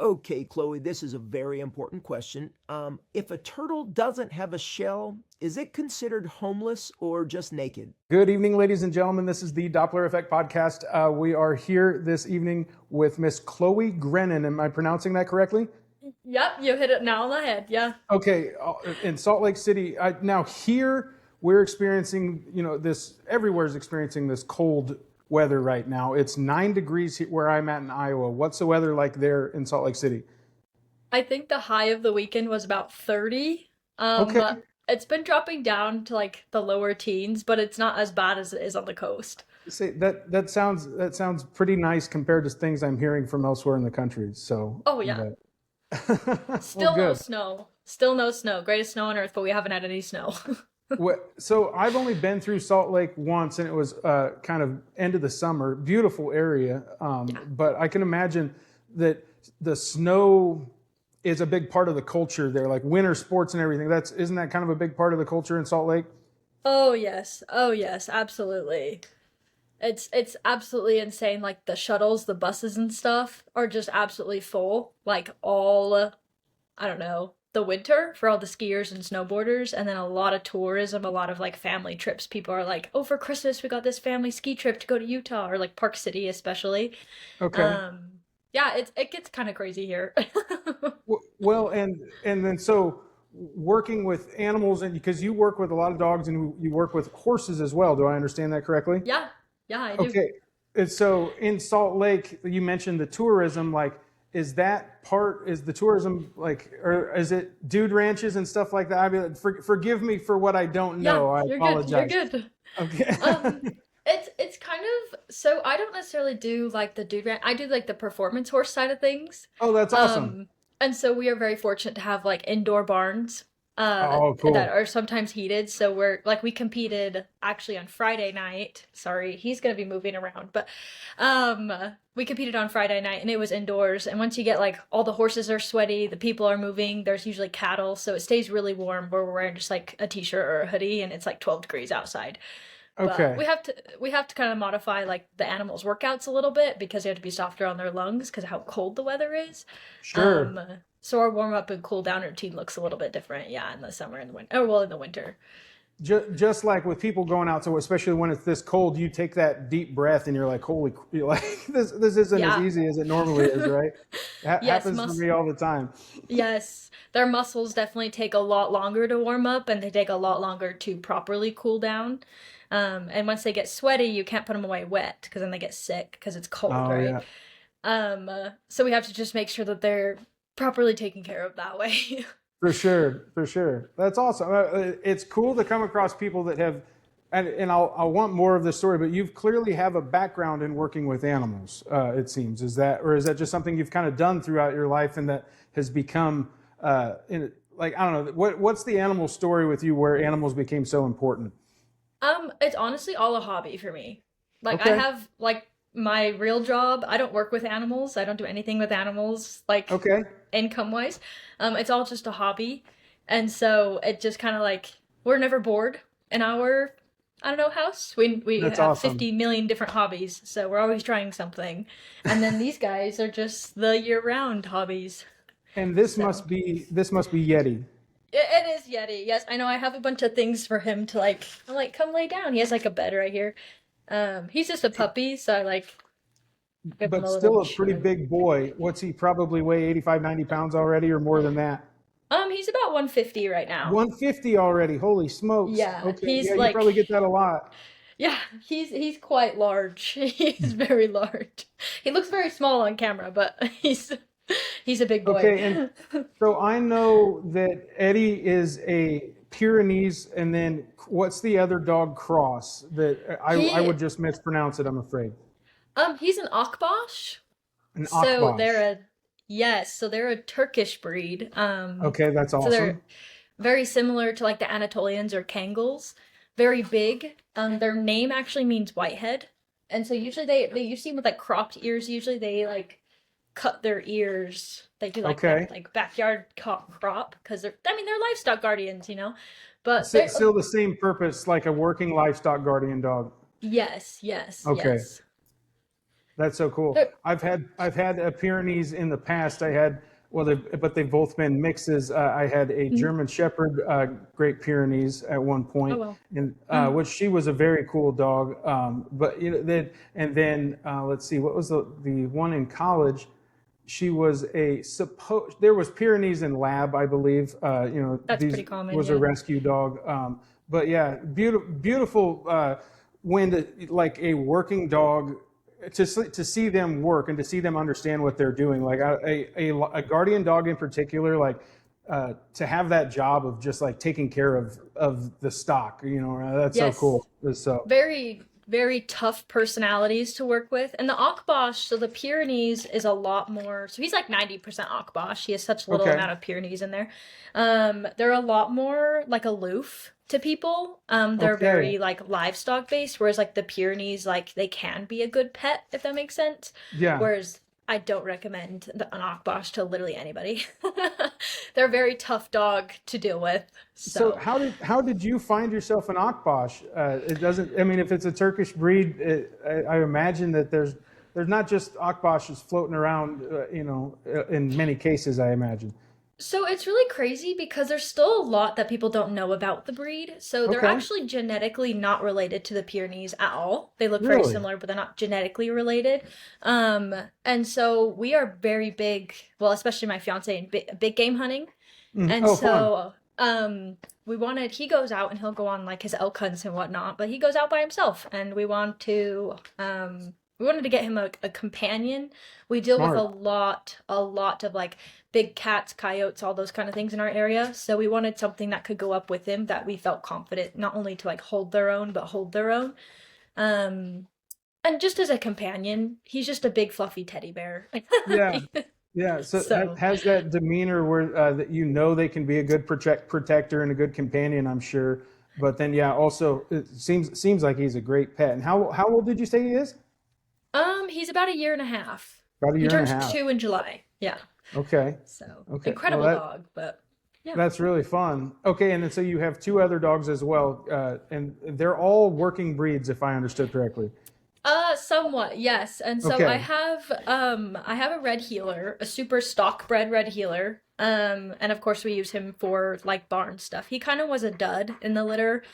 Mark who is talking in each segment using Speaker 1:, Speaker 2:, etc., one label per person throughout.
Speaker 1: Okay, Chloe, this is a very important question. If a turtle doesn't have a shell, is it considered homeless or just naked?
Speaker 2: Good evening, ladies and gentlemen. This is the Doppler Effect podcast. We are here this evening with Miss Chloe Grennon. Am I pronouncing that correctly?
Speaker 3: Yep, you hit it now on the head. Yeah.
Speaker 2: Okay, in Salt Lake City. Now here we're experiencing, this everywhere's experiencing this cold weather right now. It's 9 degrees where I'm at in Iowa. What's the weather like there in Salt Lake City?
Speaker 3: I think the high of the weekend was about 30.
Speaker 2: Okay.
Speaker 3: It's been dropping down to like the lower teens, but it's not as bad as it is on the coast.
Speaker 2: Say that sounds pretty nice compared to things I'm hearing from elsewhere in the country. So,
Speaker 3: Oh yeah.
Speaker 2: well,
Speaker 3: Still no
Speaker 2: good.
Speaker 3: snow. Still no snow. Greatest snow on earth, but we haven't had any snow.
Speaker 2: So I've only been through Salt Lake once, and it was kind of end of the summer. Beautiful area, but I can imagine that the snow is a big part of the culture there, like winter sports and everything. Isn't that kind of a big part of the culture in Salt Lake?
Speaker 3: Oh yes. Oh yes, absolutely. It's absolutely insane. Like the shuttles, the buses and stuff are just absolutely full. Like all I don't know, the winter for all the skiers and snowboarders, and then a lot of tourism, a lot of like family trips. People are like, "Oh, for Christmas we got this family ski trip to go to Utah or like Park City especially."
Speaker 2: Okay.
Speaker 3: Um yeah, it gets kind of crazy here.
Speaker 2: Well, and then so working with animals, and because you work with a lot of dogs and you work with horses as well. Do I understand that correctly?
Speaker 3: Yeah. Yeah, I do.
Speaker 2: Okay. And so in Salt Lake, you mentioned the tourism. Like, is the tourism like, or is it dude ranches and stuff like that? I mean, forgive me for what I don't
Speaker 3: Yeah,
Speaker 2: know. I
Speaker 3: you're good. You're
Speaker 2: apologize.
Speaker 3: good.
Speaker 2: Okay.
Speaker 3: Um, it's kind of so I don't necessarily do like the dude rant. I do like the performance horse side of things.
Speaker 2: Oh, that's awesome.
Speaker 3: And so we are very fortunate to have like indoor barns
Speaker 2: Oh,
Speaker 3: that
Speaker 2: cool.
Speaker 3: are sometimes heated. So we're like we competed actually on Friday night. Sorry, he's gonna be moving around, but um we competed on Friday night and it was indoors. And once you get like all the horses are sweaty, the people are moving, there's usually cattle, so it stays really warm where we're wearing just like a t-shirt or a hoodie and it's like 12 degrees outside. But
Speaker 2: Okay.
Speaker 3: we have to kind of modify like the animals' workouts a little bit because they have to be softer on their lungs because of how cold the weather is.
Speaker 2: Sure.
Speaker 3: Um, so our warm up and cool down routine looks a little bit different, yeah, in the summer and the winter. Oh, well, in the winter.
Speaker 2: Just like with people going out, so especially when it's this cold, you take that deep breath and you're like, holy, you're like, this isn't as
Speaker 3: Yeah.
Speaker 2: easy as it normally is, right?
Speaker 3: Yes,
Speaker 2: Happens to me all the time.
Speaker 3: yes, their muscles definitely take a lot longer to warm up and they take a lot longer to properly cool down. And once they get sweaty, you can't put them away wet because then they get sick because it's cold,
Speaker 2: Oh
Speaker 3: right?
Speaker 2: yeah.
Speaker 3: So we have to just make sure that they're properly taken care of that way.
Speaker 2: For sure, for sure. That's awesome. It's cool to come across people that have, and I'll want more of this story, but you've clearly have a background in working with animals, it seems. Or is that just something you've kind of done throughout your life and that has become, like, I don't know, what's the animal story with you where animals became so important?
Speaker 3: It's honestly all a hobby for me. Like I
Speaker 2: Okay,
Speaker 3: have like my real job. I don't work with animals. I don't do anything with animals like
Speaker 2: okay.
Speaker 3: income wise. It's all just a hobby. And so it just kind of like we're never bored in our I don't know house. We
Speaker 2: That's
Speaker 3: have
Speaker 2: awesome.
Speaker 3: 50 million different hobbies, so we're always trying something. And then these guys are just the year-round hobbies.
Speaker 2: And
Speaker 3: So
Speaker 2: this must be Yeti.
Speaker 3: it is Yeti. Yes, I know. I have a bunch of things for him to like. I'm like, come lay down. He has like a bed right here. He's just a puppy, so I like give him
Speaker 2: But
Speaker 3: a little
Speaker 2: still a pretty
Speaker 3: chew.
Speaker 2: big boy. What's he probably weigh 85, 90 pounds already or more than that?
Speaker 3: He's about 150 right now.
Speaker 2: 150 already. Holy smokes.
Speaker 3: Yeah,
Speaker 2: Okay.
Speaker 3: he's
Speaker 2: Yeah, you
Speaker 3: like,
Speaker 2: probably get that a lot.
Speaker 3: yeah, he's quite large. He's very large. He looks very small on camera, but he's a big boy.
Speaker 2: Okay. And so I know that Eddie is a Pyrenees, and then what's the other dog cross that I
Speaker 3: He
Speaker 2: would just mispronounce it, I'm afraid.
Speaker 3: he's an Akbash.
Speaker 2: An
Speaker 3: So
Speaker 2: Akbash.
Speaker 3: so they're a Turkish breed.
Speaker 2: Okay, that's
Speaker 3: So they're
Speaker 2: awesome.
Speaker 3: very similar to like the Anatolians or Kangals. Very big. Their name actually means whitehead. And so usually you see them with like cropped ears. Usually they like cut their ears. They do like that
Speaker 2: Okay.
Speaker 3: like backyard crop because they're livestock guardians, you know. But they're
Speaker 2: Still the same purpose, like a working livestock guardian dog.
Speaker 3: yes, yes,
Speaker 2: Okay.
Speaker 3: yes.
Speaker 2: That's so cool.
Speaker 3: They're-
Speaker 2: I've had a Pyrenees in the past. I had well, but they've both been mixes. I had a
Speaker 3: Mhm.
Speaker 2: German Shepherd Great Pyrenees at one
Speaker 3: Oh
Speaker 2: point,
Speaker 3: well.
Speaker 2: and
Speaker 3: Mm.
Speaker 2: which she was a very cool dog. But you know, then let's see, what was the one in college? She was there was Pyrenees in lab, I believe.
Speaker 3: That's
Speaker 2: These
Speaker 3: pretty common,
Speaker 2: was a
Speaker 3: yeah.
Speaker 2: rescue dog. But yeah, beautiful when like a working dog to see them work and to see them understand what they're doing. Like a guardian dog in particular, like to have that job of just like taking care of the stock. That's so
Speaker 3: Yes.
Speaker 2: cool. So
Speaker 3: Very, very tough personalities to work with. And the Akbash, so the Pyrenees is a lot more. So he's like 90% Akbash. He has such little
Speaker 2: okay,
Speaker 3: amount of Pyrenees in there. They're a lot more like aloof to people. They're
Speaker 2: okay,
Speaker 3: very like livestock based, whereas like the Pyrenees, like they can be a good pet if that makes sense.
Speaker 2: yeah.
Speaker 3: Whereas I don't recommend an Akbash to literally anybody. They're a very tough dog to deal with.
Speaker 2: So
Speaker 3: So.
Speaker 2: how did you find yourself an Akbash? It doesn't. I mean, if it's a Turkish breed, I imagine that there's not just Akbashes floating around. In many cases, I imagine.
Speaker 3: So it's really crazy because there's still a lot that people don't know about the breed. So they're
Speaker 2: Okay,
Speaker 3: actually genetically not related to the Pyrenees at all. They look very
Speaker 2: really?
Speaker 3: similar, but they're not genetically related. And so we are very big, well, especially my fiance in big game hunting. And
Speaker 2: Oh, fun.
Speaker 3: so he goes out and he'll go on like his elk hunts and whatnot, but he goes out by himself and we wanted to get him a companion. We deal with
Speaker 2: Smart.
Speaker 3: a lot of like big cats, coyotes, all those kind of things in our area. So we wanted something that could go up with him that we felt confident not only to like hold their own, but hold their own. Um, and just as a companion, he's just a big fluffy teddy bear.
Speaker 2: Yeah, yeah. So
Speaker 3: So
Speaker 2: has that demeanor where that they can be a good protector and a good companion, I'm sure. But then, yeah, also it seems like he's a great pet. And how old did you say he is?
Speaker 3: He's about a year and a half.
Speaker 2: About a
Speaker 3: He
Speaker 2: year and a
Speaker 3: turns
Speaker 2: half.
Speaker 3: 2 in July. Yeah.
Speaker 2: Okay.
Speaker 3: So
Speaker 2: Okay. Well,
Speaker 3: incredible dog, but yeah.
Speaker 2: that's really fun. Okay, and then so you have two other dogs as well, and they're all working breeds, if I understood correctly.
Speaker 3: Somewhat, yes. And so
Speaker 2: Okay.
Speaker 3: I have a red heeler, a super stock bred red heeler. And of course we use him for like barn stuff. He kind of was a dud in the litter.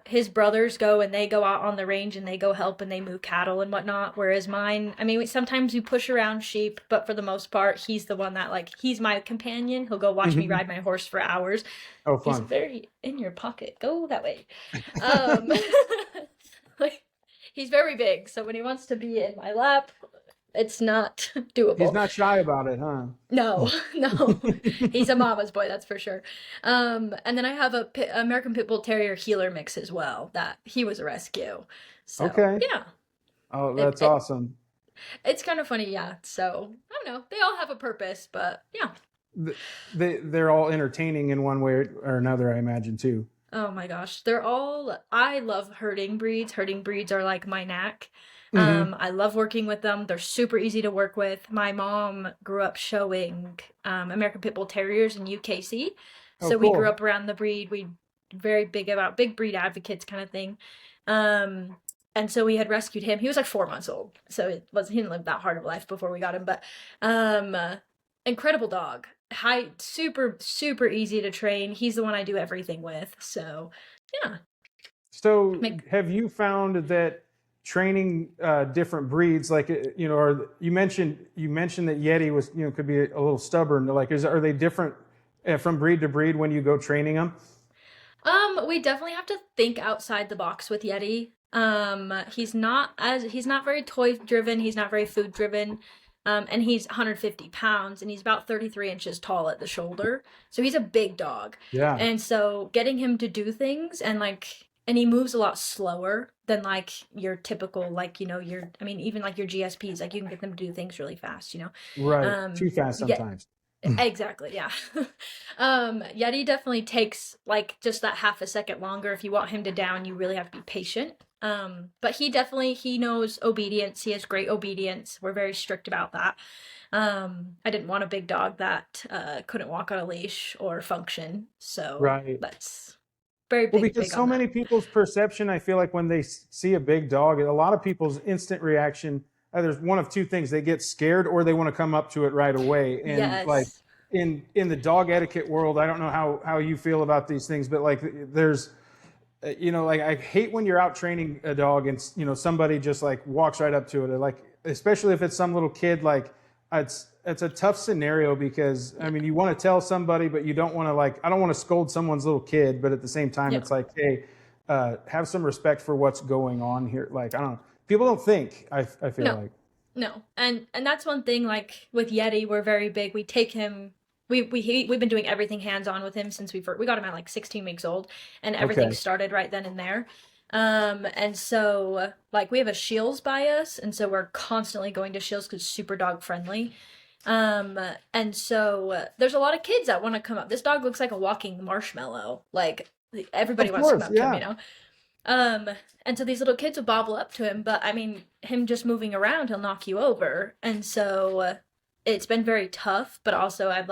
Speaker 3: His brothers go and they go out on the range and they go help and they move cattle and whatnot. Whereas mine, I mean, sometimes we push around sheep, but for the most part, he's the one that like he's my companion. He'll go watch me
Speaker 2: Hmm.
Speaker 3: ride my horse for hours.
Speaker 2: Oh,
Speaker 3: He's
Speaker 2: fun.
Speaker 3: very in your pocket. Go that way. Um, like, he's very big, so when he wants to be in my lap, it's not
Speaker 2: He's
Speaker 3: doable.
Speaker 2: not shy about it, huh?
Speaker 3: No, no. He's a mama's boy, that's for sure. And then I have a American Pit Bull Terrier healer mix as well. That he was a rescue. So
Speaker 2: Okay.
Speaker 3: yeah,
Speaker 2: Oh,
Speaker 3: it,
Speaker 2: that's
Speaker 3: it
Speaker 2: awesome.
Speaker 3: it's kind of funny, yeah. So I don't know. They all have a purpose, but yeah.
Speaker 2: They're all entertaining in one way or another, I imagine too.
Speaker 3: Oh my gosh, they're all. I love herding breeds. Herding breeds are like my knack.
Speaker 2: Hmm.
Speaker 3: I love working with them. They're super easy to work with. My mom grew up showing American Pit Bull Terriers in UKC,
Speaker 2: Oh,
Speaker 3: so we grew
Speaker 2: cool.
Speaker 3: up around the breed. We very big about big breed advocates kind of thing. Um, and so we had rescued him. He was like 4 months old, so he didn't live that hard of a life before we got him. But um, incredible dog. High, super easy to train. He's the one I do everything with. So yeah,
Speaker 2: So,
Speaker 3: make
Speaker 2: have you found that training different breeds, like or you mentioned that Yeti was could be a little stubborn. Like, are they different from breed to breed when you go training them?
Speaker 3: We definitely have to think outside the box with Yeti. He's not very toy driven, he's not very food driven. And he's 150 pounds and he's about 33 inches tall at the shoulder. So he's a big dog.
Speaker 2: Yeah.
Speaker 3: And so getting him to do things and he moves a lot slower than like your typical like, I mean, even like your GSPs, like you can get them to do things really fast, you know.
Speaker 2: Right. Too
Speaker 3: Um
Speaker 2: fast
Speaker 3: yeah,
Speaker 2: sometimes.
Speaker 3: exactly, yeah. Yeti definitely takes like just that half a second longer. If you want him to down, you really have to be patient. But he knows obedience. He has great obedience. We're very strict about that. I didn't want a big dog that couldn't walk on a leash or function. So
Speaker 2: Right.
Speaker 3: that's very
Speaker 2: Well, because
Speaker 3: big
Speaker 2: so
Speaker 3: on that.
Speaker 2: many people's perception, I feel like when they see a big dog, a lot of people's instant reaction, there's one of two things: they get scared or they want to come up to it right away. And like
Speaker 3: Yes.
Speaker 2: in the dog etiquette world, I don't know how you feel about these things, but like there's like I hate when you're out training a dog and somebody just like walks right up to it, like especially if it's some little kid. Like it's a tough scenario because I mean you want to tell somebody, but you don't want to, like, I don't want to scold someone's little kid, but at the same time
Speaker 3: Yeah.
Speaker 2: it's like, hey, have some respect for what's going on here. Like I don't know, people don't think. I feel
Speaker 3: No.
Speaker 2: like
Speaker 3: No, and that's one thing. Like with Yeti, we're very big. We take him. We've been doing everything hands on with him since we got him at like 16 weeks old, and everything
Speaker 2: okay,
Speaker 3: started right then and there. And so like we have a Shields by us, and so we're constantly going to Shields because it's super dog friendly. And so there's a lot of kids that want to come up. This dog looks like a walking marshmallow. Like everybody
Speaker 2: of
Speaker 3: wants to come
Speaker 2: course,
Speaker 3: up to him,
Speaker 2: yeah.
Speaker 3: you know. And so these little kids would bobble up to him, but I mean, him just moving around, he'll knock you over. And so it's been very tough, but also I've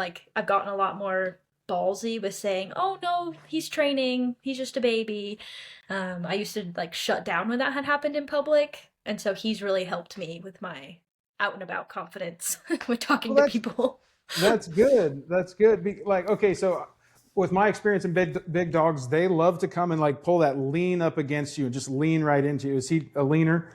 Speaker 3: gotten a lot more ballsy with saying, "Oh no, he's training. He's just a baby." I used to like shut down when that had happened in public, and so he's really helped me with my out and about confidence with talking
Speaker 2: Well,
Speaker 3: to people.
Speaker 2: that's good. That's good. Like, okay, so with my experience in big dogs, they love to come and like pull that lean up against you and just lean right into you. Is he a leaner?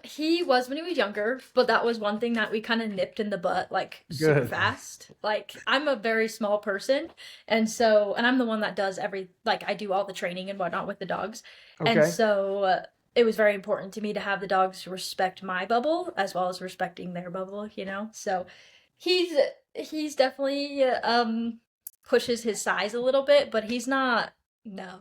Speaker 3: He was when he was younger, but that was one thing that we kind of nipped in the butt like super
Speaker 2: Good.
Speaker 3: fast. Like I'm a very small person, and I'm the one that does I do all the training and whatnot with the dogs. And
Speaker 2: Okay.
Speaker 3: so it was very important to me to have the dogs respect my bubble as well as respecting their bubble, you know? So he's he's definitely pushes his size a little bit, but he's not. No,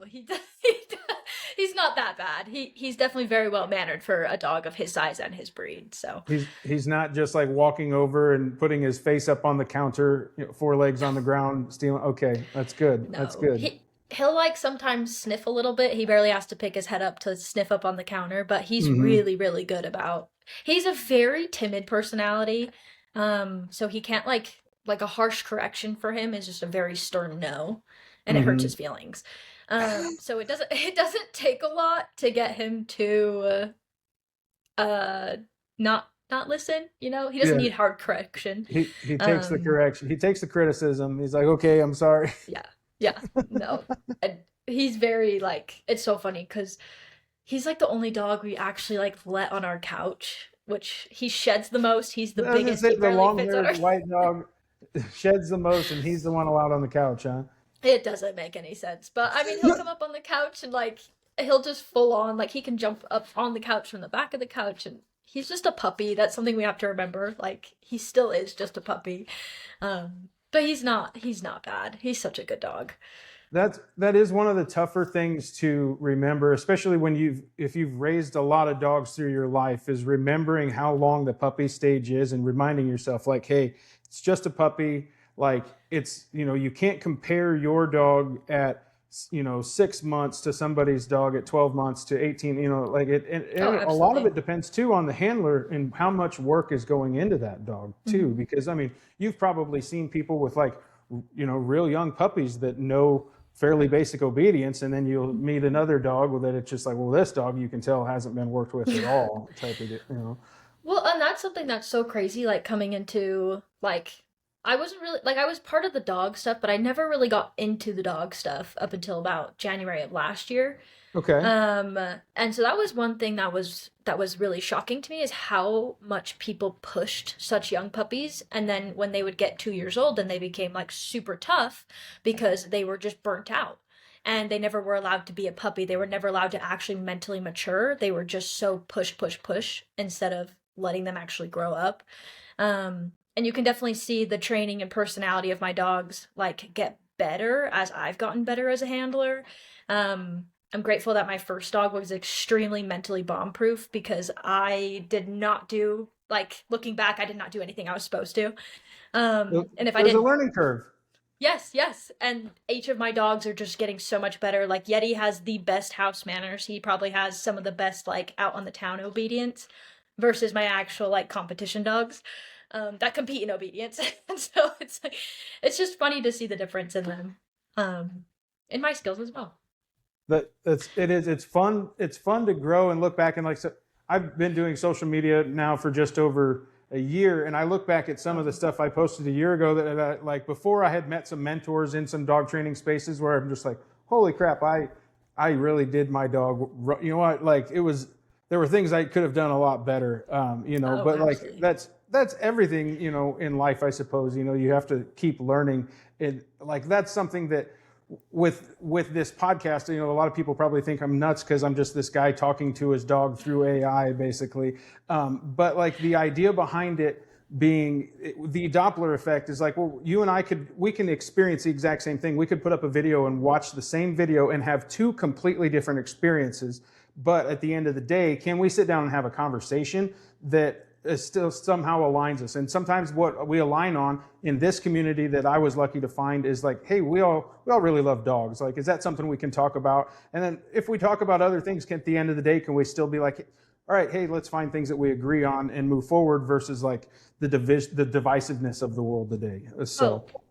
Speaker 3: he's not that bad. He's definitely very well mannered for a dog of his size and his breed. So
Speaker 2: He's not just like walking over and putting his face up on the counter, four legs on the ground, stealing. Okay, that's good. That's
Speaker 3: no,
Speaker 2: good.
Speaker 3: he'll like sometimes sniff a little bit. He barely has to pick his head up to sniff up on the counter, but he's
Speaker 2: Hmm.
Speaker 3: really really good about. He's a very timid personality, so he can't like a harsh correction for him is just a very stern no, and it hurts
Speaker 2: Hmm.
Speaker 3: his feelings. So it doesn't take a lot to get him to not listen, you know? He doesn't
Speaker 2: Yeah.
Speaker 3: need hard correction.
Speaker 2: He takes the
Speaker 3: Um
Speaker 2: correction. He takes the criticism. He's like, okay, I'm sorry.
Speaker 3: yeah. Yeah. No. And he's very like it's so funny cuz he's like the only dog we actually like let on our couch, which he sheds the most. He's the
Speaker 2: I was gonna
Speaker 3: biggest.
Speaker 2: say
Speaker 3: He
Speaker 2: the
Speaker 3: barely fits on
Speaker 2: long-haired
Speaker 3: our
Speaker 2: white dog sheds the most, and he's the one allowed on the couch, huh?
Speaker 3: It doesn't make any sense. But I mean, he'll come up on the couch and like he'll just full on like he can jump up on the couch from the back of the couch and he's just a puppy. That's something we have to remember. Like he still is just a puppy. But he's not bad. He's such a good dog.
Speaker 2: That is one of the tougher things to remember, especially when if you've raised a lot of dogs through your life, is remembering how long the puppy stage is and reminding yourself like, hey, it's just a puppy. Like it's, you can't compare your dog at 6 months to somebody's dog at 12 months to 18, like
Speaker 3: Oh,
Speaker 2: and a lot of
Speaker 3: absolutely.
Speaker 2: it depends too on the handler and how much work is going into that dog too.
Speaker 3: Hmm.
Speaker 2: Because I mean, you've probably seen people with like, real young puppies that know fairly basic obedience, and then you'll meet another dog that it's just like, well, this dog you can tell hasn't been worked with at all, type of.
Speaker 3: Well, and that's something that's so crazy, like coming into like I wasn't really like I was part of the dog stuff, but I never really got into the dog stuff up until about January of last year.
Speaker 2: Okay.
Speaker 3: And so that was one thing that was really shocking to me is how much people pushed such young puppies, and then when they would get 2 years old, then they became like super tough because they were just burnt out. And they never were allowed to be a puppy. They were never allowed to actually mentally mature. They were just so push, push, push instead of letting them actually grow up. And you can definitely see the training and personality of my dogs like get better as I've gotten better as a handler. I'm grateful that my first dog was extremely mentally bomb proof because I did not do like looking back, I did not do anything I was supposed to. And if I
Speaker 2: There's a
Speaker 3: did,
Speaker 2: learning curve.
Speaker 3: yes, yes. And each of my dogs are just getting so much better. Like Yeti has the best house manners. He probably has some of the best like out on the town obedience versus my actual like competition dogs that compete in obedience. And so it's like it's just funny to see the difference in them. In my skills as well.
Speaker 2: It's fun to grow and look back and like, so I've been doing social media now for just over a year, and I look back at some of the stuff I posted a year ago that like before I had met some mentors in some dog training spaces where I'm just like, holy crap, I really did my dog, you know what, like there were things I could have done a lot better,
Speaker 3: Oh,
Speaker 2: but like
Speaker 3: absolutely.
Speaker 2: that's everything, in life, I suppose. You have to keep learning. And like that's something that with this podcast, a lot of people probably think I'm nuts because I'm just this guy talking to his dog through AI, basically. But like the idea behind it being the Doppler effect is like, well, you and we can experience the exact same thing. We could put up a video and watch the same video and have two completely different experiences. But at the end of the day, can we sit down and have a conversation that still somehow aligns us? And sometimes what we align on in this community that I was lucky to find is like, hey, we all really love dogs. Like, is that something we can talk about? And then if we talk about other things, at the end of the day, can we still be like, all right, hey, let's find things that we agree on and move forward versus like the divisiveness of the world today. So
Speaker 3: Oh,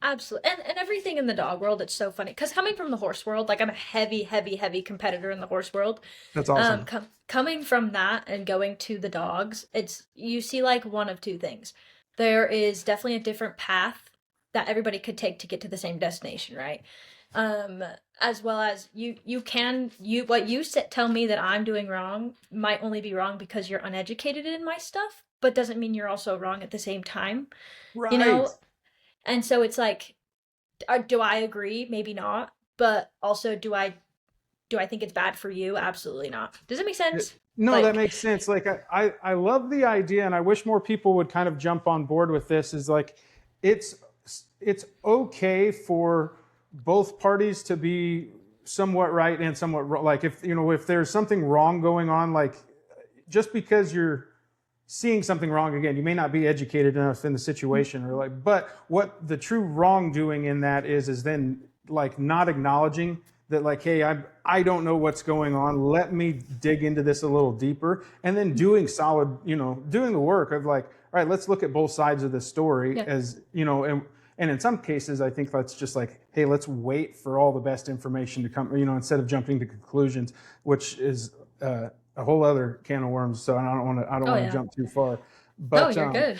Speaker 3: absolutely. And everything in the dog world, it's so funny. Because coming from the horse world, like I'm a heavy, heavy, heavy competitor in the horse world.
Speaker 2: that's awesome.
Speaker 3: Coming from that and going to the dogs, you see like one of two things. There is definitely a different path that everybody could take to get to the same destination, right? As well as what you tell me that I'm doing wrong might only be wrong because you're uneducated in my stuff, but doesn't mean you're also wrong at the same time, you
Speaker 2: Right.
Speaker 3: know? And so it's like, do I agree? Maybe not. But also, do I think it's bad for you? Absolutely not. Does it make sense?
Speaker 2: No, that
Speaker 3: Like,
Speaker 2: makes sense. Like I love the idea, and I wish more people would kind of jump on board with this. Is like it's it's okay for both parties to be somewhat right and somewhat wrong. Like if there's something wrong going on, like just because you're seeing something wrong, again, you may not be educated enough in the situation, or like, but what the true wrongdoing in that is then like not acknowledging that, like, hey, I don't know what's going on, let me dig into this a little deeper, and then doing solid, doing the work of like, all right, let's look at both sides of the story,
Speaker 3: yeah.
Speaker 2: as and in some cases I think that's just like, hey, let's wait for all the best information to come, instead of jumping to conclusions, which is a whole other can of worms. So I don't
Speaker 3: Oh
Speaker 2: want to
Speaker 3: yeah.
Speaker 2: jump too far.
Speaker 3: No,
Speaker 2: But
Speaker 3: you're good.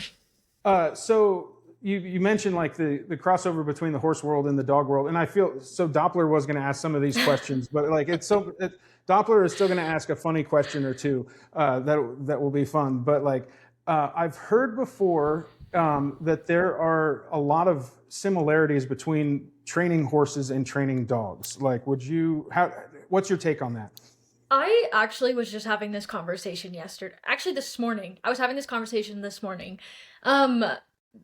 Speaker 2: so you mentioned like the crossover between the horse world and the dog world, and I feel so Doppler was going to ask some of these questions, but like Doppler is still going to ask a funny question or two that will be fun. But like I've heard before that there are a lot of similarities between training horses and training dogs. Like, what's your take on that?
Speaker 3: I actually was just having this conversation yesterday. Actually, this morning. I was having this conversation this morning. Um,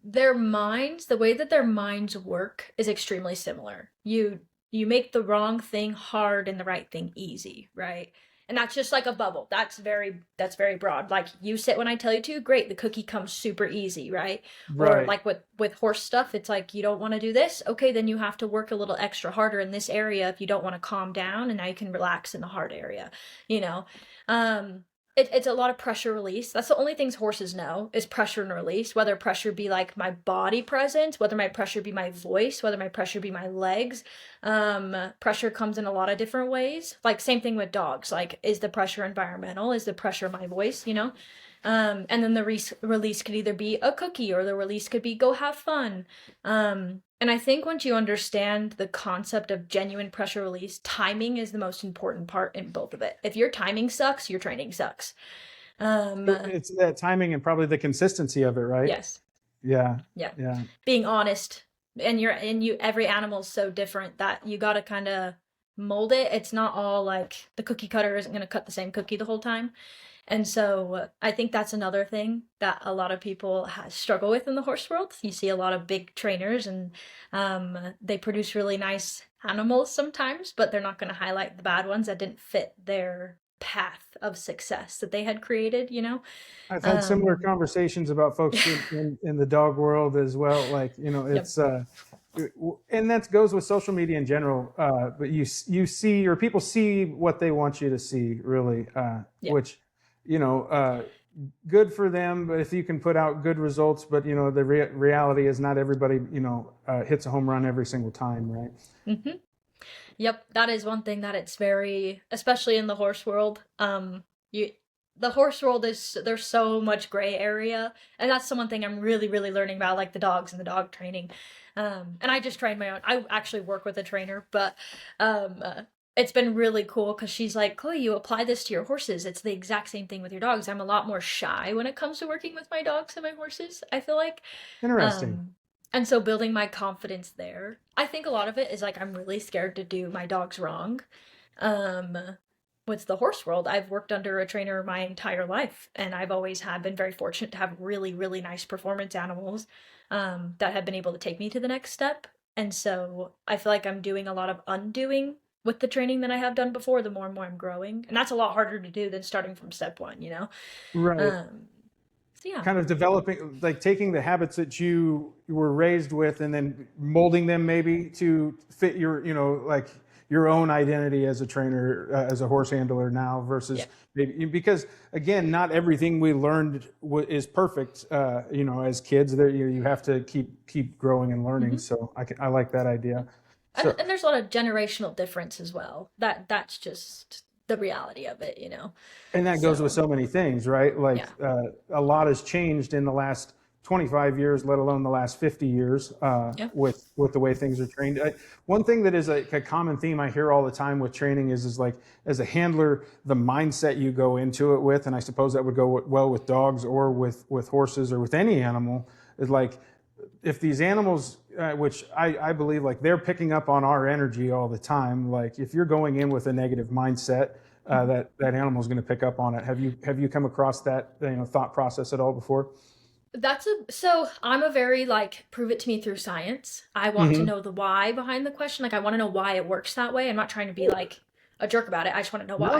Speaker 3: their minds, the way that their minds work is extremely similar. You make the wrong thing hard and the right thing easy, right? And that's just like a bubble. That's very broad. Like you sit when I tell you to, great, the cookie comes super easy, right? Or
Speaker 2: Right.
Speaker 3: like with horse stuff, it's like you don't want to do this. Okay, then you have to work a little extra harder in this area if you don't want to calm down, and now you can relax in the hard area, you know. Um it's a lot of pressure release. That's the only things horses know is pressure and release. Whether pressure be like my body presence, whether my pressure be my voice, whether my pressure be my legs. Pressure comes in a lot of different ways. Like same thing with dogs. Like, is the pressure environmental? Is the pressure my voice? And then the release could either be a cookie or the release could be go have fun. And I think once you understand the concept of genuine pressure release, timing is the most important part in both of it. If your timing sucks, your training sucks. Um,
Speaker 2: It's that timing and probably the consistency of it, right?
Speaker 3: yes.
Speaker 2: Yeah.
Speaker 3: Yeah.
Speaker 2: Yeah.
Speaker 3: Being honest. And every animal's so different that you gotta kinda mold it. It's not all like the cookie cutter isn't gonna cut the same cookie the whole time. And so I think that's another thing that a lot of people struggle with in the horse world. You see a lot of big trainers, and they produce really nice animals sometimes, but they're not going to highlight the bad ones that didn't fit their path of success that they had created.
Speaker 2: I've had similar
Speaker 3: Um,
Speaker 2: conversations about folks in the dog world as well. Like,
Speaker 3: yep.
Speaker 2: it's and that goes with social media in general. But you see, or people see what they want you to see, really,
Speaker 3: Yeah.
Speaker 2: which, good for them. But if you can put out good results, but the reality is not everybody, hits a home run every single time, right?
Speaker 3: hmm Yep. That is one thing that it's very, especially in the horse world. You the horse world is, there's so much gray area, and that's the one thing I'm really really learning about, like the dogs and the dog training. And I just train my own. I actually work with a trainer, but um uh, it's been really cool because she's like, Chloe, you apply this to your horses, it's the exact same thing with your dogs. I'm a lot more shy when it comes to working with my dogs and my horses, I feel like.
Speaker 2: Interesting.
Speaker 3: um and so building my confidence there, I think a lot of it is like I'm really scared to do my dogs wrong. um with the horse world, I've worked under a trainer my entire life, and I've always had been very fortunate to have really, really nice performance animals that have been able to take me to the next step. And so I feel like I'm doing a lot of undoing with the training that I have done before, the more and more I'm growing. And that's a lot harder to do than starting from step one, you know?
Speaker 2: Right.
Speaker 3: Um, so yeah.
Speaker 2: Kind of developing, like taking the habits that you were raised with and then molding them maybe to fit your, like your own identity as a trainer, as a horse handler now versus
Speaker 3: Yeah.
Speaker 2: maybe, because again, not everything we learned is perfect. As kids, there you have to keep growing and learning.
Speaker 3: Hmm.
Speaker 2: So I like that idea.
Speaker 3: And,
Speaker 2: So,
Speaker 3: and there's a lot of generational difference as well. That's just the reality of it, you know?
Speaker 2: and that goes with
Speaker 3: So
Speaker 2: so many things, right? Like
Speaker 3: yeah.
Speaker 2: a lot has changed in the last 25 years, let alone the last 50 years,
Speaker 3: Yeah.
Speaker 2: with the way things are trained. One thing that is a common theme I hear all the time with training is like as a handler, the mindset you go into it with, and I suppose that would go well with dogs or with horses or with any animal, is like if these animals, which I believe like they're picking up on our energy all the time, like if you're going in with a negative mindset,
Speaker 3: Mhm.
Speaker 2: that animal is going to pick up on it. Have you come across that thought process at all before?
Speaker 3: So I'm a very like prove it to me through science. I want to
Speaker 2: Hmm.
Speaker 3: know the why behind the question. Like I want to know why it works that way. I'm not trying to be like a jerk about it. I just want to know why.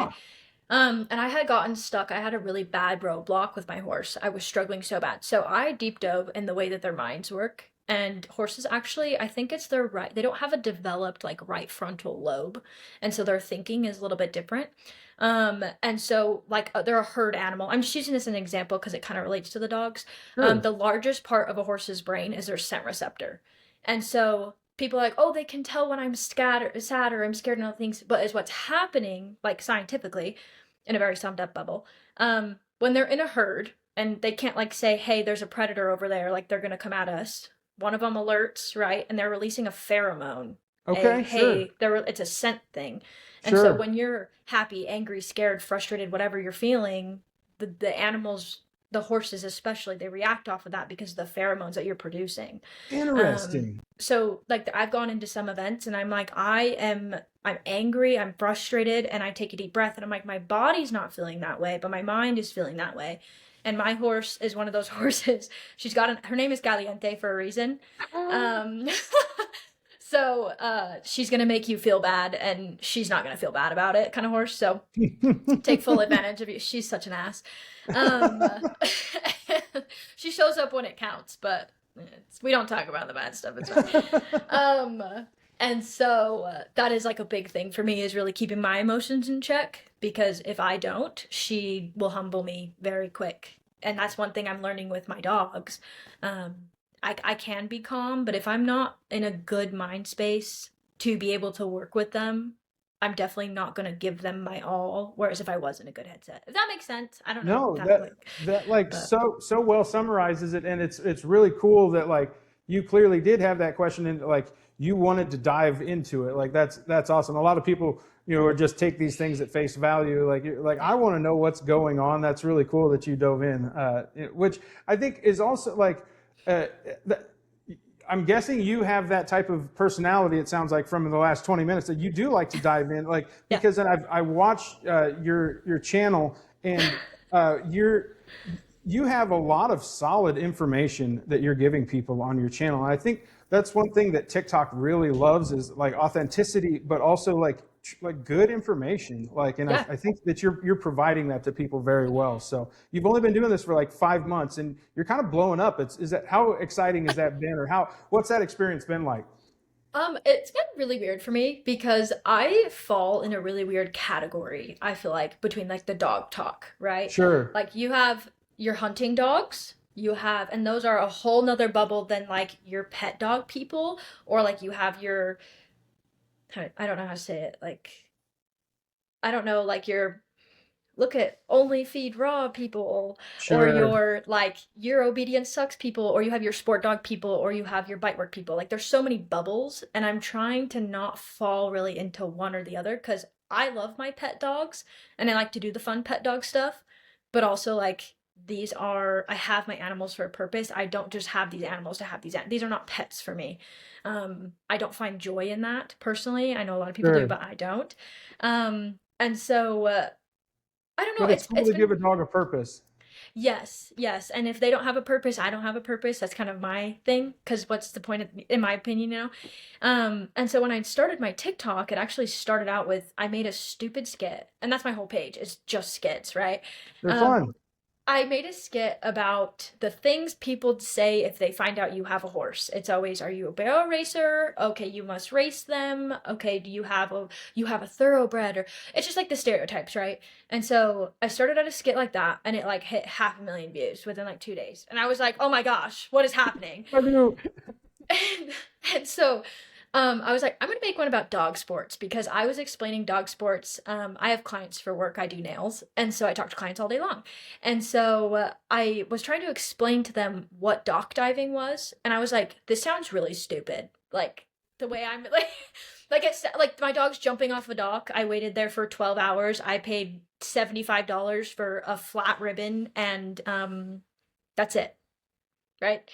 Speaker 2: No.
Speaker 3: And I had gotten stuck. I had a really bad roadblock with my horse. I was struggling so bad. So I deep dove in the way that their minds work. And horses actually, I think it's their right. They don't have a developed like right frontal lobe, and so their thinking is a little bit different. And so like they're a herd animal. I'm just using this as an example because it kind of relates to the dogs.
Speaker 2: Sure.
Speaker 3: The largest part of a horse's brain is their scent receptor, and so people are like, oh, they can tell when I'm sad or I'm scared and other things, but is what's happening, like scientifically, in a very summed up bubble. When they're in a herd and they can't like say, hey, there's a predator over there, like they're gonna come at us. One of them alerts, right, and they're releasing a pheromone. A
Speaker 2: Okay. Sure.
Speaker 3: hey, there it's a scent thing. And so
Speaker 2: Sure.
Speaker 3: when you're happy, angry, scared, frustrated, whatever you're feeling, the animals, the horses especially, they react off of that because of the pheromones that you're producing.
Speaker 2: Interesting.
Speaker 3: So like I've gone into some events and I'm like, I'm angry, I'm frustrated, and I take a deep breath and I'm like, my body's not feeling that way, but my mind is feeling that way. And my horse is one of those horses. Her name is Caliente for a reason. Um so she's gonna make you feel bad and she's not gonna feel bad about it kind of horse. So take full advantage of you. She's such an ass. Um, she shows up when it counts, but we don't talk about the bad stuff. It's fine. Um, and so that is like a big thing for me is really keeping my emotions in check because if I don't, she will humble me very quick. And that's one thing I'm learning with my dogs. Um, I can be calm, but if I'm not in a good mind space to be able to work with them, I'm definitely not going to give them my all. Whereas if I was in a good headset, if that makes sense, I don't know
Speaker 2: No,
Speaker 3: that
Speaker 2: that
Speaker 3: quick,
Speaker 2: that like
Speaker 3: but
Speaker 2: so well summarizes it, and it's really cool that like you clearly did have that question and like you wanted to dive into it. Like that's awesome. A lot of people, or just take these things at face value. Like like
Speaker 3: yeah.
Speaker 2: I want to know what's going on. That's really cool that you dove in, which I think is also like. Uh, I'm guessing you have that type of personality. It sounds like from the last 20 minutes that you do like to dive in, like
Speaker 3: Yeah.
Speaker 2: because then I watched your channel and you have a lot of solid information that you're giving people on your channel. And I think that's one thing that TikTok really loves is like authenticity, but also like good information. Like, and
Speaker 3: Yeah.
Speaker 2: I think that you're providing that to people very well. So you've only been doing this for like 5 months, and you're kind of blowing up. Is that how exciting has that been, or what's that experience been like?
Speaker 3: It's been really weird for me because I fall in a really weird category, I feel like, between like the dog talk, right?
Speaker 2: Sure.
Speaker 3: Like you have your hunting dogs, and those are a whole nother bubble than like your pet dog people, or like you have your, I don't know how to say it, like, I don't know, like your look at only feed raw people, or
Speaker 2: Sure.
Speaker 3: your like your obedience sucks people, or you have your sport dog people, or you have your bite work people. Like there's so many bubbles, and I'm trying to not fall really into one or the other because I love my pet dogs and I like to do the fun pet dog stuff, but also like I have my animals for a purpose. I don't just have these animals to have these are not pets for me. I don't find joy in that personally. I know a lot of people do,
Speaker 2: Sure.
Speaker 3: but I don't. And so I don't know.
Speaker 2: But it's cool
Speaker 3: It's
Speaker 2: to give a
Speaker 3: been
Speaker 2: dog a purpose.
Speaker 3: yes, yes. And if they don't have a purpose, I don't have a purpose. That's kind of my thing. Because what's the point of, in my opinion, And so when I started my TikTok, it actually started out with I made a stupid skit, and that's my whole page. It's just skits, right?
Speaker 2: They're
Speaker 3: Um,
Speaker 2: fun.
Speaker 3: I made a skit about the things people say if they find out you have a horse. It's always, are you a barrel racer? Okay, you must race them. Okay, do you have a thoroughbred? Or it's just like the stereotypes, right? And so I started at a skit like that, and it like hit 500,000 views within like 2 days. And I was like, oh my gosh, what is happening?
Speaker 2: I do.
Speaker 3: and, and so I was like, I'm gonna make one about dog sports because I was explaining dog sports. I have clients for work. I do nails, and so I talk to clients all day long. And so I was trying to explain to them what dock diving was, and I was like, this sounds really stupid. Like the way I'm like, like my dog's jumping off a dock. I waited there for 12 hours. I paid $75 for a flat ribbon, and that's it, right?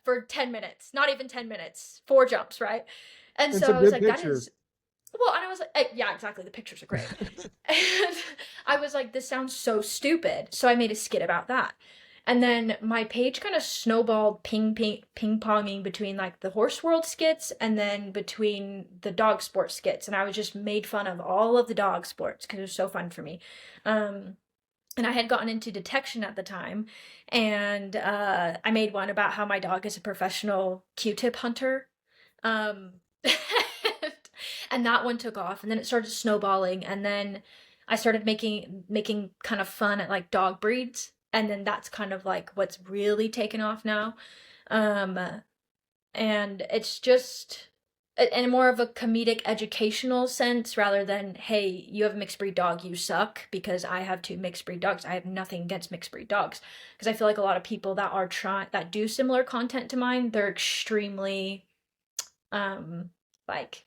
Speaker 3: For 10 minutes, not even 10 minutes, 4 jumps, right? And
Speaker 2: And
Speaker 3: so
Speaker 2: some
Speaker 3: I was
Speaker 2: good
Speaker 3: like, that
Speaker 2: pictures.
Speaker 3: is, well, and I was like, yeah, exactly. The pictures are great. And I was like, this sounds so stupid. So I made a skit about that. And then my page kind of snowballed ping ponging between like the horse world skits and then between the dog sports skits. And I was just made fun of all of the dog sports because it was so fun for me. Um, and I had gotten into detection at the time, and I made one about how my dog is a professional Q-tip hunter, um, and that one took off, and then it started snowballing, and then I started making kind of fun at like dog breeds, and then that's kind of like what's really taken off now, um, and it's just in more of a comedic educational sense rather than hey you have a mixed breed dog you suck because I have two mixed breed dogs. I have nothing against mixed breed dogs because I feel like a lot of people that are trying that do similar content to mine, they're extremely um like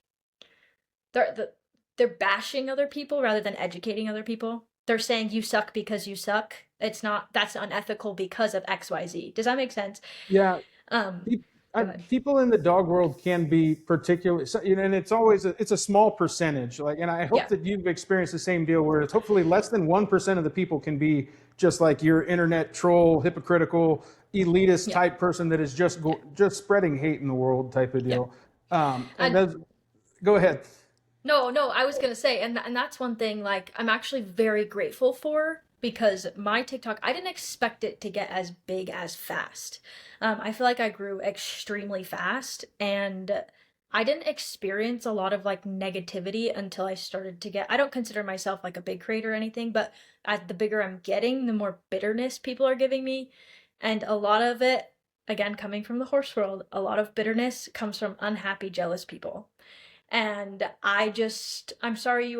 Speaker 3: they're they're bashing other people rather than educating other people. They're saying you suck because you suck. It's not, that's unethical because of XYZ. Does that make sense?
Speaker 2: Yeah.
Speaker 3: um
Speaker 2: Pe-
Speaker 3: Go ahead.
Speaker 2: People in the dog world can be particular, so, you know, and it's always it's a small percentage. Like, and I hope
Speaker 3: Yeah.
Speaker 2: that you've experienced the same deal where it's hopefully less than 1% of the people can be just like your internet troll, hypocritical, elitist
Speaker 3: Yeah.
Speaker 2: type person that is
Speaker 3: Yeah.
Speaker 2: just spreading hate in the world type of
Speaker 3: Yeah.
Speaker 2: deal. And
Speaker 3: And
Speaker 2: that's, go ahead.
Speaker 3: no, no, I was gonna say, and that's one thing like I'm actually very grateful for because my TikTok, I didn't expect it to get as big as fast. I feel like I grew extremely fast, and I didn't experience a lot of like negativity until I started to get. I don't consider myself like a big creator or anything, but as the bigger I'm getting, the more bitterness people are giving me, and a lot of it, again, coming from the horse world, a lot of bitterness comes from unhappy, jealous people. And I'm sorry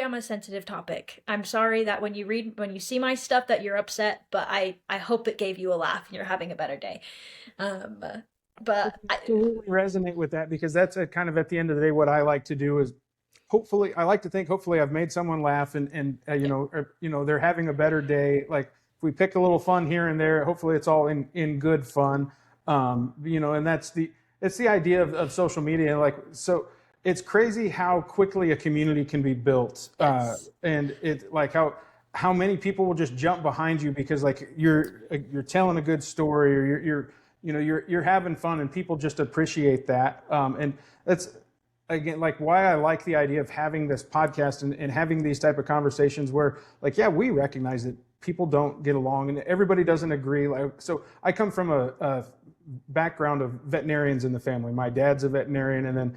Speaker 3: I'm a sensitive topic. I'm sorry that when you see my stuff that you're upset, but I hope it gave you a laugh and you're having a better day. Um but I,
Speaker 2: Absolutely resonate with that because that's kind of at the end of the day what I like to do is hopefully I like to think hopefully I've made someone laugh and you
Speaker 3: yeah,
Speaker 2: know you know they're having a better day. Like if we pick a little fun here and there, hopefully it's all in good fun. You know, and that's the it's the idea of social media. Like so, it's crazy how quickly a community can be built,
Speaker 3: yes.
Speaker 2: and it like how many people will just jump behind you because like you're telling a good story or you're you know you're having fun and people just appreciate that. And that's again like why I like the idea of having this podcast and having these type of conversations where like yeah we recognize that people don't get along and everybody doesn't agree like so I come from a background of veterinarians in the family. My dad's a veterinarian and then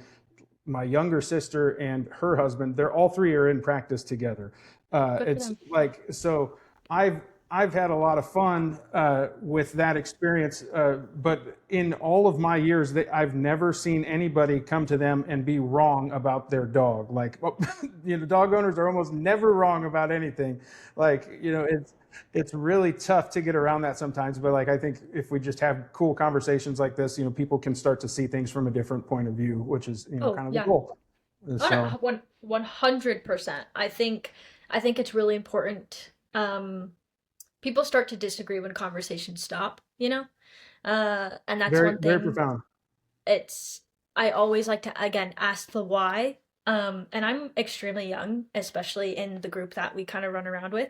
Speaker 2: my younger sister and her husband, they're all three are in practice together.
Speaker 3: Good for
Speaker 2: It's
Speaker 3: them.
Speaker 2: like so I've I've had a lot of fun with that experience, but in all of my years, I've never seen anybody come to them and be wrong about their dog. Like, dog owners are almost never wrong about anything. Like, it's really tough to get around that sometimes. But like, I think if we just have cool conversations like this, people can start to see things from a different point of view, which is,
Speaker 3: Oh,
Speaker 2: kind of the
Speaker 3: yeah.
Speaker 2: goal.
Speaker 3: Oh, no,
Speaker 2: So
Speaker 3: 100%. I think it's really important. People start to disagree when conversations stop, and that's
Speaker 2: very,
Speaker 3: one
Speaker 2: very
Speaker 3: thing.
Speaker 2: profound.
Speaker 3: It's I always like to again ask the why. And I'm extremely young, especially in the group that we kind of run around with.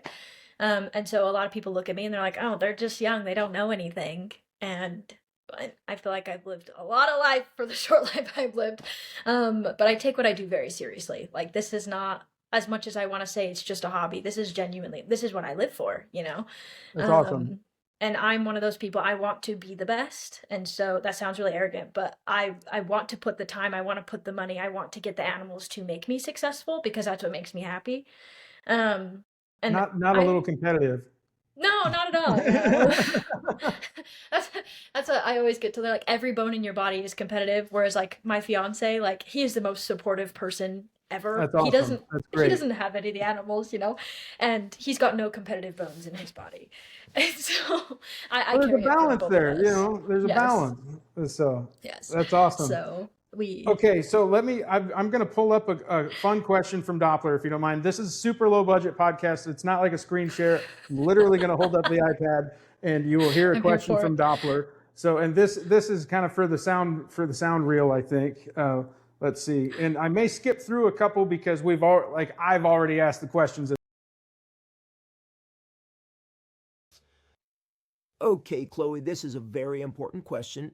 Speaker 3: And so a lot of people look at me and they're like, "Oh, they're just young. They don't know anything." And I feel like I've lived a lot of life for the short life I've lived. But I take what I do very seriously. Like, this is not as much as I want to say it's just a hobby. This is genuinely, this is what I live for.
Speaker 2: That's awesome.
Speaker 3: And I'm one of those people, I want to be the best. And so that sounds really arrogant, but I want to put the time, I want to put the money, I want to get the animals to make me successful because that's what makes me happy. Um, and
Speaker 2: Not a little
Speaker 3: I
Speaker 2: competitive.
Speaker 3: no, not at all. No. That's that's what I always get to. They're like, every bone in your body is competitive, whereas like my fiance, like, he is the most supportive person ever.
Speaker 2: That's
Speaker 3: He
Speaker 2: awesome.
Speaker 3: doesn't
Speaker 2: That's
Speaker 3: he
Speaker 2: great.
Speaker 3: doesn't have any of the animals, and he's got no competitive bones in his body. And so I
Speaker 2: Well, there's a
Speaker 3: carry it for
Speaker 2: balance
Speaker 3: both of
Speaker 2: there,
Speaker 3: us.
Speaker 2: there's a
Speaker 3: Yes.
Speaker 2: balance. So
Speaker 3: Yes.
Speaker 2: that's awesome.
Speaker 3: So we
Speaker 2: Okay, so I'm going to pull up a fun question from Doppler, if you don't mind. This is a super low budget podcast. It's not like a screen share. I'm literally going to hold up the iPad and you will hear a
Speaker 3: I'm here
Speaker 2: question
Speaker 3: for
Speaker 2: from
Speaker 3: it.
Speaker 2: Doppler. So, and this is kind of for the sound reel, I think. Let's see. And I may skip through a couple because I've already asked the questions.
Speaker 1: Okay, Chloe, this is a very important question.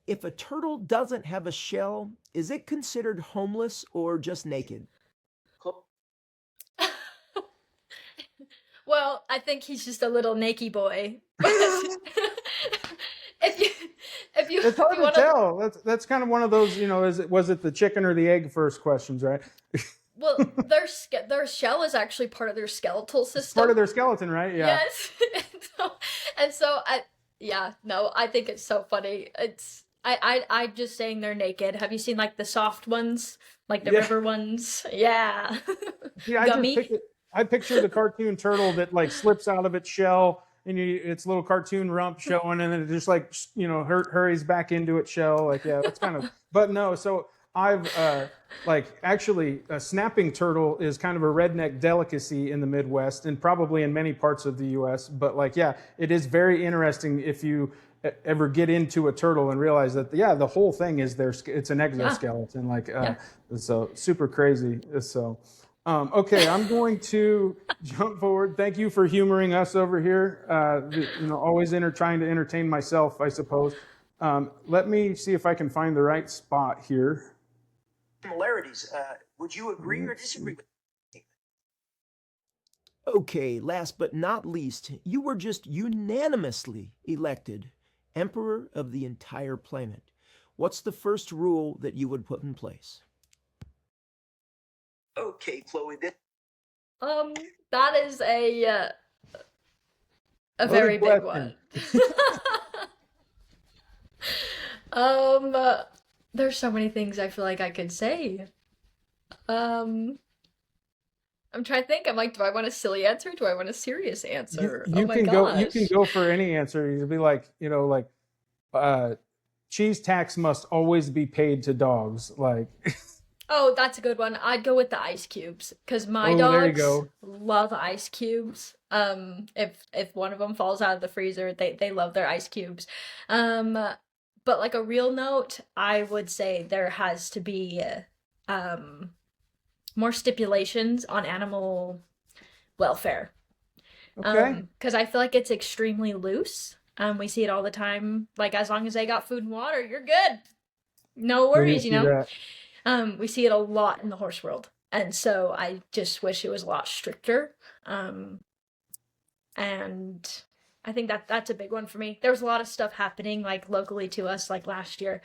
Speaker 1: If a turtle doesn't have a shell, is it considered homeless or just naked?
Speaker 3: Well, I think he's just a little naked boy. Because if you if you
Speaker 2: It's
Speaker 3: if
Speaker 2: hard
Speaker 3: you
Speaker 2: to
Speaker 3: want to,
Speaker 2: tell. That's kind of one of those, was it the chicken or the egg first questions, right?
Speaker 3: well, their shell is actually part of their skeletal
Speaker 2: It's part of
Speaker 3: system.
Speaker 2: their skeleton, right? Yeah.
Speaker 3: Yes. And so yeah, no, I think it's so funny. I'm just saying they're naked. Have you seen like the soft ones, like the
Speaker 2: Yeah.
Speaker 3: river ones? Yeah.
Speaker 2: See,
Speaker 3: Gummy.
Speaker 2: I picture the cartoon turtle that like slips out of its shell and its little cartoon rump showing, and then it just like hurries back into its shell. Like, yeah, that's kind of. But no, so I've like actually a snapping turtle is kind of a redneck delicacy in the Midwest and probably in many parts of the U.S. But like, yeah, it is very interesting if you ever get into a turtle and realize that the whole thing is it's an
Speaker 3: Yeah.
Speaker 2: exoskeleton. Like,
Speaker 3: Yeah.
Speaker 2: so super crazy. So. Okay, I'm going to jump forward. Thank you for humoring us over here. Always trying to entertain myself, I suppose. Let me see if I can find the right spot here.
Speaker 1: Similarities. Would you agree or disagree with me? Okay, last but not least, you were just unanimously elected Emperor of the entire planet. What's the first rule that you would put in place? Okay, Chloe,
Speaker 3: That is a
Speaker 2: Loaded
Speaker 3: very big
Speaker 2: question.
Speaker 3: one. Um, uh, there's so many things I feel like I could say. Um, I'm trying to think. I'm like, do I want a silly answer? Do I want a serious
Speaker 2: You
Speaker 3: answer? Oh
Speaker 2: you
Speaker 3: my
Speaker 2: can go you can
Speaker 3: gosh.
Speaker 2: go for any answer. You'll be like, uh, cheese tax must always be paid to dogs. Like,
Speaker 3: Oh, that's a good one. I'd go with the ice cubes because my
Speaker 2: oh, there you
Speaker 3: dogs
Speaker 2: go.
Speaker 3: love ice cubes. If one of them falls out of the freezer, they love their ice cubes. Um, but like a real note, I would say there has to be um more stipulations on animal welfare.
Speaker 2: Okay.
Speaker 3: Because I feel like it's extremely loose. We see it all the time. Like, as long as they got food and water, you're good. No
Speaker 2: We do
Speaker 3: worries, you
Speaker 2: see
Speaker 3: know?
Speaker 2: that.
Speaker 3: We see it a lot in the horse world. And so I just wish it was a lot stricter. Um, and I think that's a big one for me. There was a lot of stuff happening like locally to us like last year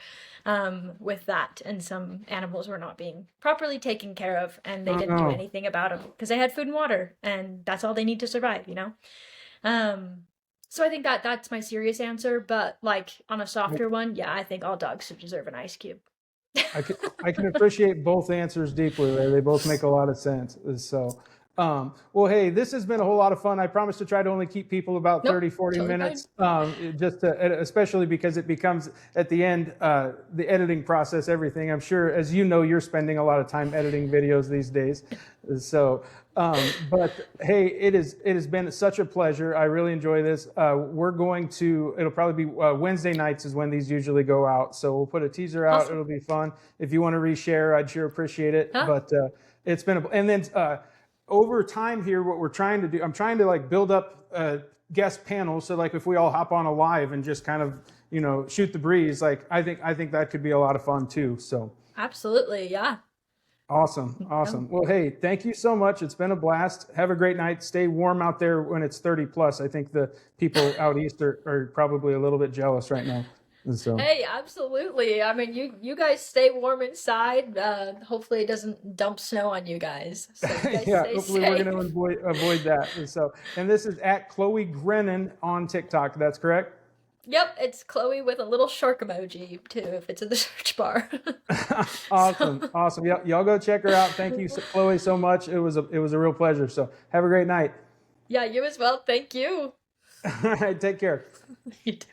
Speaker 3: with that, and some animals were not being properly taken care of, and they
Speaker 2: Oh
Speaker 3: didn't do
Speaker 2: no.
Speaker 3: anything about them because they had food and water, and that's all they need to survive. So I think that that's my serious answer, but like on a softer one, yeah, I think all dogs should deserve an ice cube.
Speaker 2: I can appreciate both answers deeply, Ray. They both make a lot of sense. So, well, hey, this has been a whole lot of fun. I promise to try to only keep people about
Speaker 3: Nope,
Speaker 2: 30, 40
Speaker 3: totally
Speaker 2: minutes, just to, especially because it becomes at the end, the editing process, everything. I'm sure, as you know, you're spending a lot of time editing videos these days. So, but hey, it has been such a pleasure. I really enjoy this. We're going to, it'll probably be Wednesday nights is when these usually go out. So we'll put a teaser out.
Speaker 3: Awesome.
Speaker 2: It'll be fun. If you want to reshare, I'd sure appreciate it.
Speaker 3: Huh?
Speaker 2: But it's been, and then over time here, what we're trying to do, I'm trying to like build up guest panels. So like if we all hop on a live and just kind of, shoot the breeze, like I think that could be a lot of fun too. So
Speaker 3: Absolutely, yeah.
Speaker 2: awesome. Well, hey, thank you so much. It's been a blast. Have a great night. Stay warm out there when it's 30 plus. I think the people out east are probably a little bit jealous right now. And so,
Speaker 3: Hey, absolutely. I mean, you guys stay warm inside. Hopefully it doesn't dump snow on you guys. So you guys
Speaker 2: yeah,
Speaker 3: stay
Speaker 2: hopefully
Speaker 3: safe.
Speaker 2: we're going to avoid that. And this is at Chloe Grennon on TikTok. That's correct.
Speaker 3: Yep, it's Chloe with a little shark emoji too, if it's in the search bar.
Speaker 2: Awesome. Y'all go check her out. Thank you, Chloe, so much. It was a real pleasure. So have a great night.
Speaker 3: Yeah, you as well. Thank you.
Speaker 2: All right, take care.
Speaker 3: You too.